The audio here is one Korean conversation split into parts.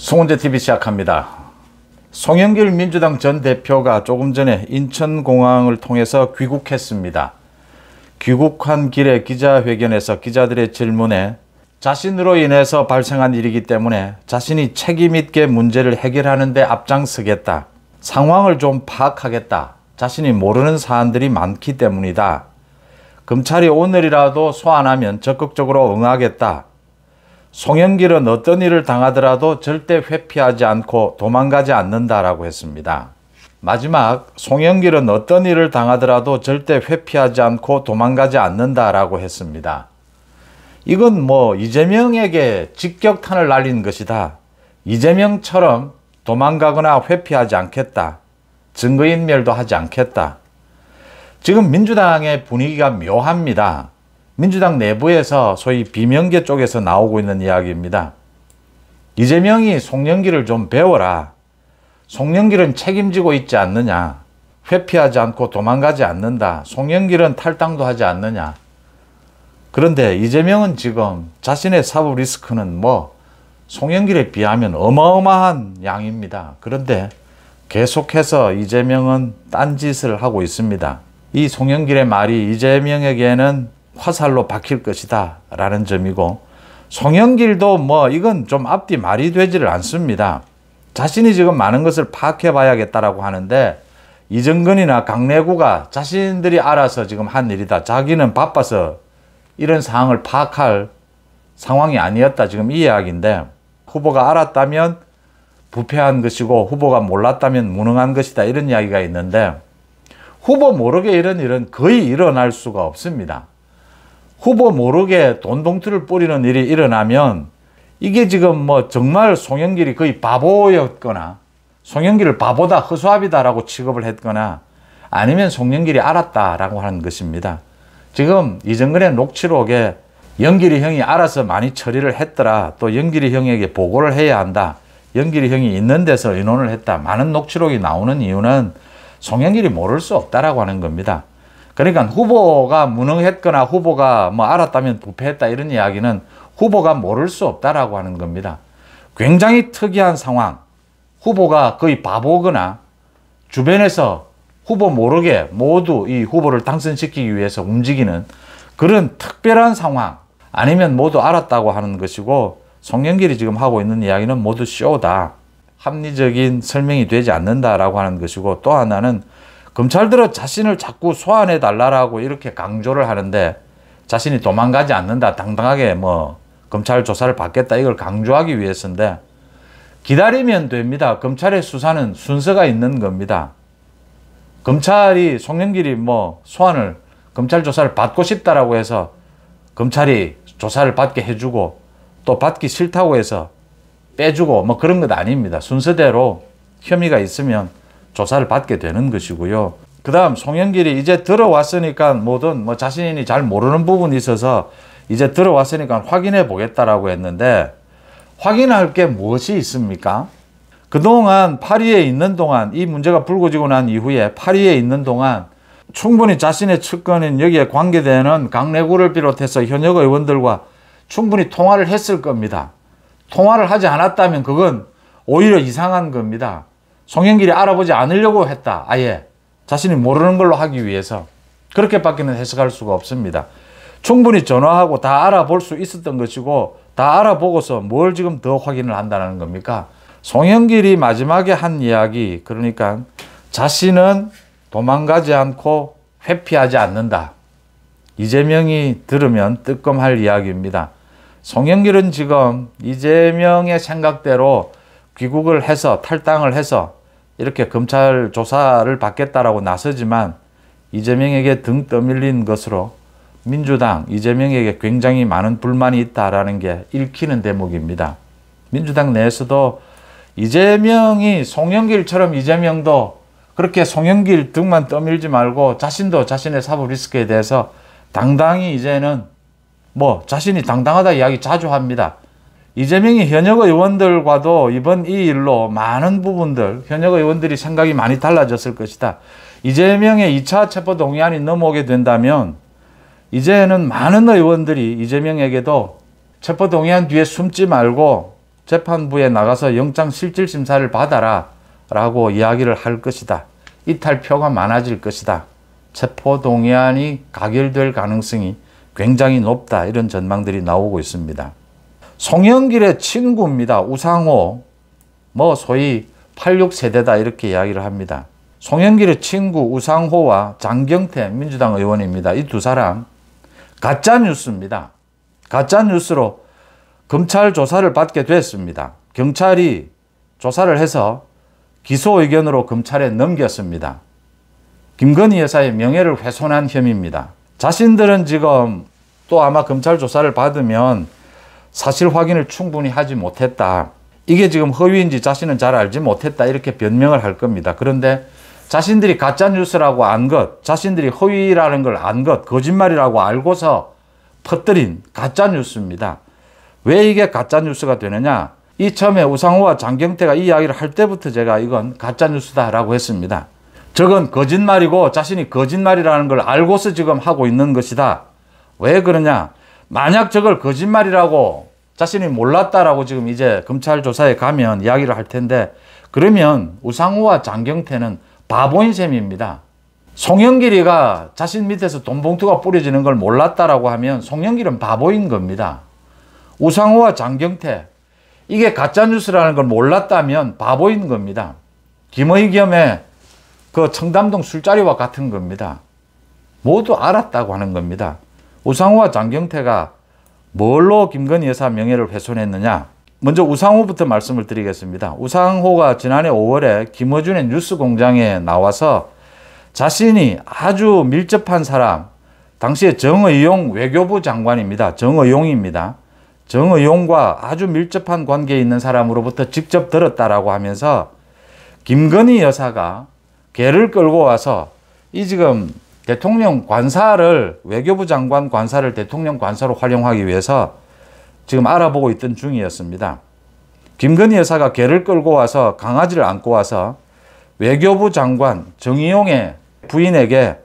송은재TV 시작합니다. 송영길 민주당 전 대표가 조금 전에 인천공항을 통해서 귀국했습니다. 귀국한 길에 기자회견에서 기자들의 질문에 자신으로 인해서 발생한 일이기 때문에 자신이 책임있게 문제를 해결하는 데 앞장서겠다. 상황을 좀 파악하겠다. 자신이 모르는 사안들이 많기 때문이다. 검찰이 오늘이라도 소환하면 적극적으로 응하겠다. 송영길은 어떤 일을 당하더라도 절대 회피하지 않고 도망가지 않는다라고 했습니다. 마지막 송영길은 어떤 일을 당하더라도 절대 회피하지 않고 도망가지 않는다라고 했습니다. 이건 이재명에게 직격탄을 날린 것이다. 이재명처럼 도망가거나 회피하지 않겠다. 증거인멸도 하지 않겠다. 지금 민주당의 분위기가 묘합니다. 민주당 내부에서 소위 비명계 쪽에서 나오고 있는 이야기입니다. 이재명이 송영길을 좀 배워라. 송영길은 책임지고 있지 않느냐. 회피하지 않고 도망가지 않는다. 송영길은 탈당도 하지 않느냐. 그런데 이재명은 지금 자신의 사법 리스크는 송영길에 비하면 어마어마한 양입니다. 그런데 계속해서 이재명은 딴짓을 하고 있습니다. 이 송영길의 말이 이재명에게는 화살로 박힐 것이다 라는 점이고, 송영길도 이건 좀 앞뒤 말이 되지를 않습니다. 자신이 지금 많은 것을 파악해 봐야겠다라고 하는데, 이정근이나 강내구가 자신들이 알아서 지금 한 일이다. 자기는 바빠서 이런 상황을 파악할 상황이 아니었다. 지금 이 이야기인데, 후보가 알았다면 부패한 것이고 후보가 몰랐다면 무능한 것이다. 이런 이야기가 있는데, 후보 모르게 이런 일은 거의 일어날 수가 없습니다. 후보 모르게 돈 봉투를 뿌리는 일이 일어나면 이게 지금 정말 송영길이 거의 바보였거나 송영길을 바보다 허수아비다라고 취급을 했거나 아니면 송영길이 알았다라고 하는 것입니다. 지금 이정근의 녹취록에 영길이 형이 알아서 많이 처리를 했더라. 또 영길이 형에게 보고를 해야 한다. 영길이 형이 있는 데서 의논을 했다. 많은 녹취록이 나오는 이유는 송영길이 모를 수 없다라고 하는 겁니다. 그러니까 후보가 무능했거나 후보가 알았다면 부패했다 이런 이야기는 후보가 모를 수 없다라고 하는 겁니다. 굉장히 특이한 상황. 후보가 거의 바보거나 주변에서 후보 모르게 모두 이 후보를 당선시키기 위해서 움직이는 그런 특별한 상황, 아니면 모두 알았다고 하는 것이고, 송영길이 지금 하고 있는 이야기는 모두 쇼다. 합리적인 설명이 되지 않는다라고 하는 것이고, 또 하나는 검찰들은 자신을 자꾸 소환해 달라고 이렇게 강조를 하는데 자신이 도망가지 않는다. 당당하게 검찰 조사를 받겠다. 이걸 강조하기 위해서인데, 기다리면 됩니다. 검찰의 수사는 순서가 있는 겁니다. 검찰이 송영길이 소환을 검찰 조사를 받고 싶다라고 해서 검찰이 조사를 받게 해주고 또 받기 싫다고 해서 빼주고 그런 것 아닙니다. 순서대로 혐의가 있으면 조사를 받게 되는 것이고요. 그 다음 송영길이 이제 들어왔으니까 뭐든 자신이 잘 모르는 부분이 있어서 이제 들어왔으니까 확인해 보겠다라고 했는데, 확인할 게 무엇이 있습니까? 그동안 파리에 있는 동안, 이 문제가 불거지고 난 이후에 파리에 있는 동안 충분히 자신의 측근인 여기에 관계되는 강내구를 비롯해서 현역 의원들과 충분히 통화를 했을 겁니다. 통화를 하지 않았다면 그건 오히려 이상한 겁니다. 송영길이 알아보지 않으려고 했다. 아예 자신이 모르는 걸로 하기 위해서. 그렇게밖에는 해석할 수가 없습니다. 충분히 전화하고 다 알아볼 수 있었던 것이고, 다 알아보고서 뭘 지금 더 확인을 한다는 겁니까? 송영길이 마지막에 한 이야기, 그러니까 자신은 도망가지 않고 회피하지 않는다. 이재명이 들으면 뜨끔할 이야기입니다. 송영길은 지금 이재명의 생각대로 귀국을 해서 탈당을 해서 이렇게 검찰 조사를 받겠다라고 나서지만, 이재명에게 등 떠밀린 것으로 민주당 이재명에게 굉장히 많은 불만이 있다라는 게 읽히는 대목입니다. 민주당 내에서도 이재명이 송영길처럼 이재명도 그렇게 송영길 등만 떠밀지 말고 자신도 자신의 사법 리스크에 대해서 당당히 이제는 자신이 당당하다 이야기 자주 합니다. 이재명이 현역 의원들과도 이번 이 일로 많은 부분들, 현역 의원들이 생각이 많이 달라졌을 것이다. 이재명의 2차 체포동의안이 넘어오게 된다면 이제는 많은 의원들이 이재명에게도 체포동의안 뒤에 숨지 말고 재판부에 나가서 영장실질심사를 받아라 라고 이야기를 할 것이다. 이탈표가 많아질 것이다. 체포동의안이 가결될 가능성이 굉장히 높다. 이런 전망들이 나오고 있습니다. 송영길의 친구입니다. 우상호, 소위 86세대다 이렇게 이야기를 합니다. 송영길의 친구 우상호와 장경태 민주당 의원입니다. 이 두 사람 가짜뉴스입니다. 가짜뉴스로 검찰 조사를 받게 됐습니다. 경찰이 조사를 해서 기소 의견으로 검찰에 넘겼습니다. 김건희 여사의 명예를 훼손한 혐의입니다. 자신들은 지금 또 아마 검찰 조사를 받으면 사실 확인을 충분히 하지 못했다. 이게 지금 허위인지 자신은 잘 알지 못했다. 이렇게 변명을 할 겁니다. 그런데 자신들이 가짜뉴스라고 안 것, 자신들이 허위라는 걸 안 것, 거짓말이라고 알고서 퍼뜨린 가짜뉴스입니다. 왜 이게 가짜뉴스가 되느냐? 이 처음에 우상호와 장경태가 이 이야기를 할 때부터 제가 이건 가짜뉴스다라고 했습니다. 저건 거짓말이고 자신이 거짓말이라는 걸 알고서 지금 하고 있는 것이다. 왜 그러냐? 만약 저걸 거짓말이라고 자신이 몰랐다라고 지금 이제 검찰 조사에 가면 이야기를 할 텐데, 그러면 우상호와 장경태는 바보인 셈입니다. 송영길이가 자신 밑에서 돈 봉투가 뿌려지는 걸 몰랐다라고 하면 송영길은 바보인 겁니다. 우상호와 장경태, 이게 가짜뉴스라는 걸 몰랐다면 바보인 겁니다. 김의겸의 그 청담동 술자리와 같은 겁니다. 모두 알았다고 하는 겁니다. 우상호와 장경태가 뭘로 김건희 여사 명예를 훼손했느냐? 먼저 우상호부터 말씀을 드리겠습니다. 우상호가 지난해 5월에 김어준의 뉴스공장에 나와서 자신이 아주 밀접한 사람, 당시에 정의용 외교부 장관입니다. 정의용입니다. 정의용과 아주 밀접한 관계에 있는 사람으로부터 직접 들었다라고 하면서 김건희 여사가 개를 끌고 와서 이 지금 대통령 관사를, 외교부 장관 관사를 대통령 관사로 활용하기 위해서 지금 알아보고 있던 중이었습니다. 김건희 여사가 개를 끌고 와서 강아지를 안고 와서 외교부 장관 정의용의 부인에게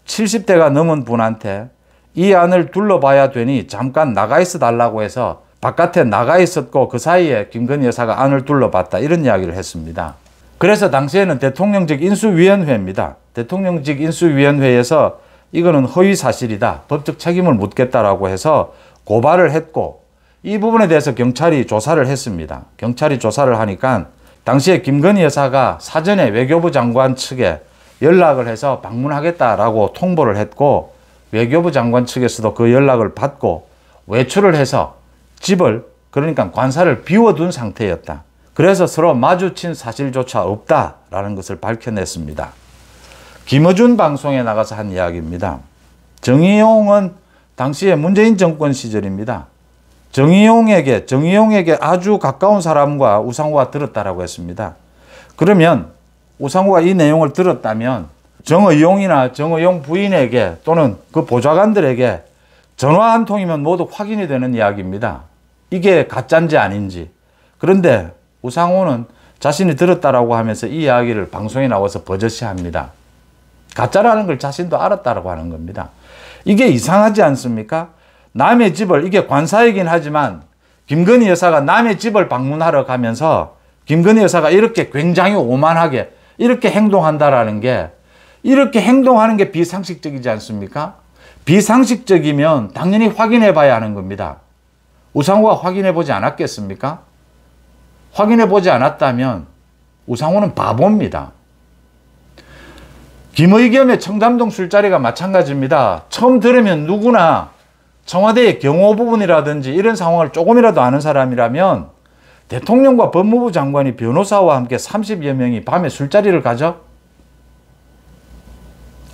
70대가 넘은 분한테 이 안을 둘러봐야 되니 잠깐 나가 있어 달라고 해서 바깥에 나가 있었고 그 사이에 김건희 여사가 안을 둘러봤다, 이런 이야기를 했습니다. 그래서 당시에는 대통령직 인수위원회입니다. 대통령직 인수위원회에서 이거는 허위 사실이다, 법적 책임을 묻겠다라고 해서 고발을 했고, 이 부분에 대해서 경찰이 조사를 했습니다. 경찰이 조사를 하니까 당시에 김건희 여사가 사전에 외교부 장관 측에 연락을 해서 방문하겠다라고 통보를 했고, 외교부 장관 측에서도 그 연락을 받고 외출을 해서 집을, 그러니까 관사를 비워둔 상태였다. 그래서 서로 마주친 사실조차 없다라는 것을 밝혀냈습니다. 김어준 방송에 나가서 한 이야기입니다. 정의용은 당시에 문재인 정권 시절입니다. 정의용에게 아주 가까운 사람과 우상호가 들었다라고 했습니다. 그러면 우상호가 이 내용을 들었다면 정의용이나 정의용 부인에게 또는 그 보좌관들에게 전화 한 통이면 모두 확인이 되는 이야기입니다. 이게 가짜인지 아닌지. 그런데 우상호는 자신이 들었다라고 하면서 이 이야기를 방송에 나와서 버젓이합니다. 가짜라는 걸 자신도 알았다라고 하는 겁니다. 이게 이상하지 않습니까? 남의 집을, 이게 관사이긴 하지만 김건희 여사가 남의 집을 방문하러 가면서 김건희 여사가 이렇게 굉장히 오만하게 이렇게 행동한다라는 게, 이렇게 행동하는 게 비상식적이지 않습니까? 비상식적이면 당연히 확인해 봐야 하는 겁니다. 우상호가 확인해 보지 않았겠습니까? 확인해 보지 않았다면 우상호는 바보입니다. 김의겸의 청담동 술자리가 마찬가지입니다. 처음 들으면 누구나 청와대의 경호 부분이라든지 이런 상황을 조금이라도 아는 사람이라면 대통령과 법무부 장관이 변호사와 함께 30여 명이 밤에 술자리를 가죠?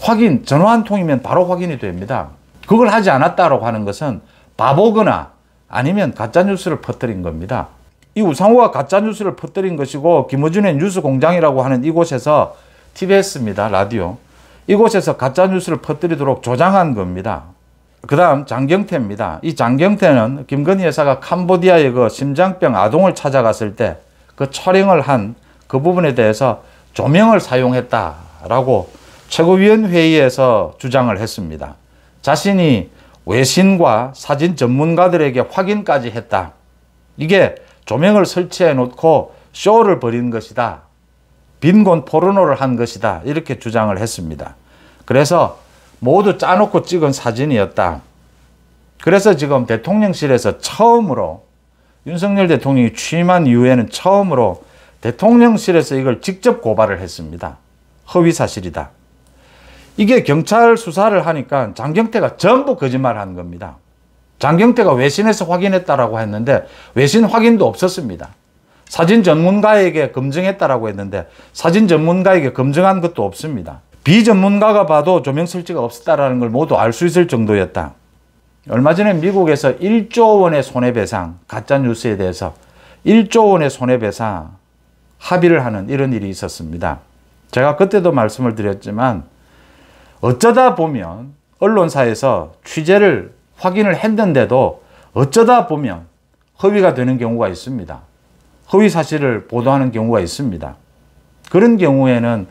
확인, 전화 한 통이면 바로 확인이 됩니다. 그걸 하지 않았다라고 하는 것은 바보거나 아니면 가짜뉴스를 퍼뜨린 겁니다. 이 우상호가 가짜뉴스를 퍼뜨린 것이고, 김어준의 뉴스공장이라고 하는 이곳에서 TBS입니다. 라디오. 이곳에서 가짜뉴스를 퍼뜨리도록 조장한 겁니다. 그 다음 장경태입니다. 이 장경태는 김건희 여사가 캄보디아의 그 심장병 아동을 찾아갔을 때 그 촬영을 한 그 부분에 대해서 조명을 사용했다라고 최고위원회의에서 주장을 했습니다. 자신이 외신과 사진 전문가들에게 확인까지 했다. 이게 조명을 설치해 놓고 쇼를 벌인 것이다. 빈곤 포르노를 한 것이다. 이렇게 주장을 했습니다. 그래서 모두 짜놓고 찍은 사진이었다. 그래서 지금 대통령실에서 처음으로 윤석열 대통령이 취임한 이후에는 처음으로 대통령실에서 이걸 직접 고발을 했습니다. 허위사실이다. 이게 경찰 수사를 하니까 장경태가 전부 거짓말한 겁니다. 장경태가 외신에서 확인했다라고 했는데 외신 확인도 없었습니다. 사진 전문가에게 검증했다라고 했는데 사진 전문가에게 검증한 것도 없습니다. 비전문가가 봐도 조명 설치가 없었다라는 걸 모두 알 수 있을 정도였다. 얼마 전에 미국에서 1조 원의 손해배상, 가짜뉴스에 대해서 1조 원의 손해배상 합의를 하는 이런 일이 있었습니다. 제가 그때도 말씀을 드렸지만 어쩌다 보면 언론사에서 취재를 확인을 했는데도 어쩌다 보면 허위가 되는 경우가 있습니다. 허위 사실을 보도하는 경우가 있습니다. 그런 경우에는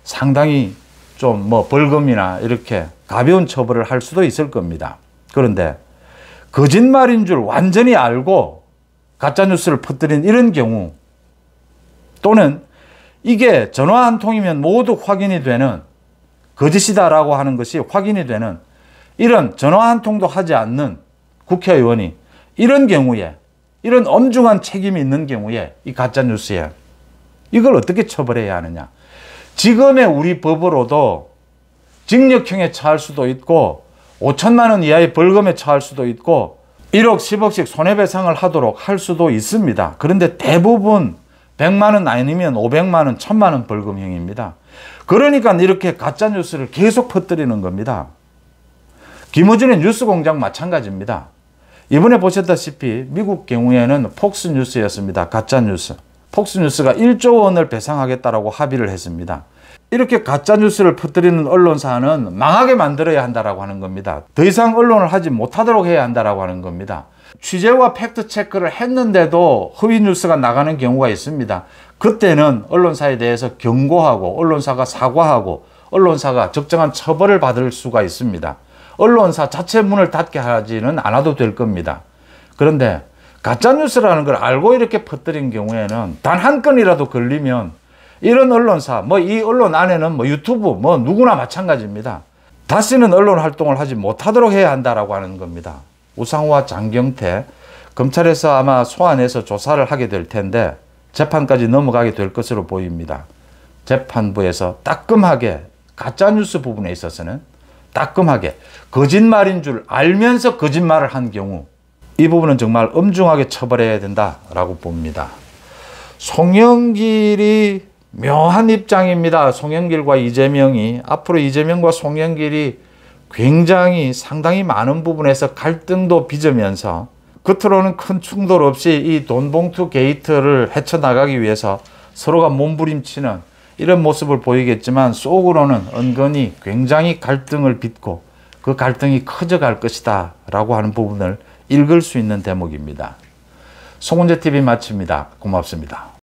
상당히 좀 벌금이나 이렇게 가벼운 처벌을 할 수도 있을 겁니다. 그런데 거짓말인 줄 완전히 알고 가짜뉴스를 퍼뜨린 이런 경우, 또는 이게 전화 한 통이면 모두 확인이 되는 거짓이다라고 하는 것이 확인이 되는 이런 전화 한 통도 하지 않는 국회의원이 이런 경우에, 이런 엄중한 책임이 있는 경우에 이 가짜뉴스에 이걸 어떻게 처벌해야 하느냐. 지금의 우리 법으로도 징역형에 처할 수도 있고 5천만 원 이하의 벌금에 처할 수도 있고 1억, 10억씩 손해배상을 하도록 할 수도 있습니다. 그런데 대부분 100만 원 아니면 500만 원, 1000만 원 벌금형입니다. 그러니까 이렇게 가짜뉴스를 계속 퍼뜨리는 겁니다. 김어준의 뉴스공장 마찬가지입니다. 이번에 보셨다시피 미국 경우에는 폭스뉴스였습니다. 가짜뉴스. 폭스뉴스가 1조 원을 배상하겠다라고 합의를 했습니다. 이렇게 가짜뉴스를 퍼뜨리는 언론사는 망하게 만들어야 한다라고 하는 겁니다. 더 이상 언론을 하지 못하도록 해야 한다라고 하는 겁니다. 취재와 팩트체크를 했는데도 허위뉴스가 나가는 경우가 있습니다. 그때는 언론사에 대해서 경고하고 언론사가 사과하고 언론사가 적정한 처벌을 받을 수가 있습니다. 언론사 자체 문을 닫게 하지는 않아도 될 겁니다. 그런데 가짜뉴스라는 걸 알고 이렇게 퍼뜨린 경우에는 단 한 건이라도 걸리면 이런 언론사, 이 언론 안에는 유튜브, 누구나 마찬가지입니다. 다시는 언론 활동을 하지 못하도록 해야 한다라고 하는 겁니다. 우상호와 장경태, 검찰에서 아마 소환해서 조사를 하게 될 텐데 재판까지 넘어가게 될 것으로 보입니다. 재판부에서 따끔하게 가짜뉴스 부분에 있어서는 따끔하게 거짓말인 줄 알면서 거짓말을 한 경우, 이 부분은 정말 엄중하게 처벌해야 된다라고 봅니다. 송영길이 묘한 입장입니다. 송영길과 이재명이 앞으로 이재명과 송영길이 굉장히 상당히 많은 부분에서 갈등도 빚으면서 겉으로는 큰 충돌 없이 이 돈봉투 게이트를 헤쳐나가기 위해서 서로가 몸부림치는 이런 모습을 보이겠지만 속으로는 은근히 굉장히 갈등을 빚고 그 갈등이 커져갈 것이다 라고 하는 부분을 읽을 수 있는 대목입니다. 송은재TV 마칩니다. 고맙습니다.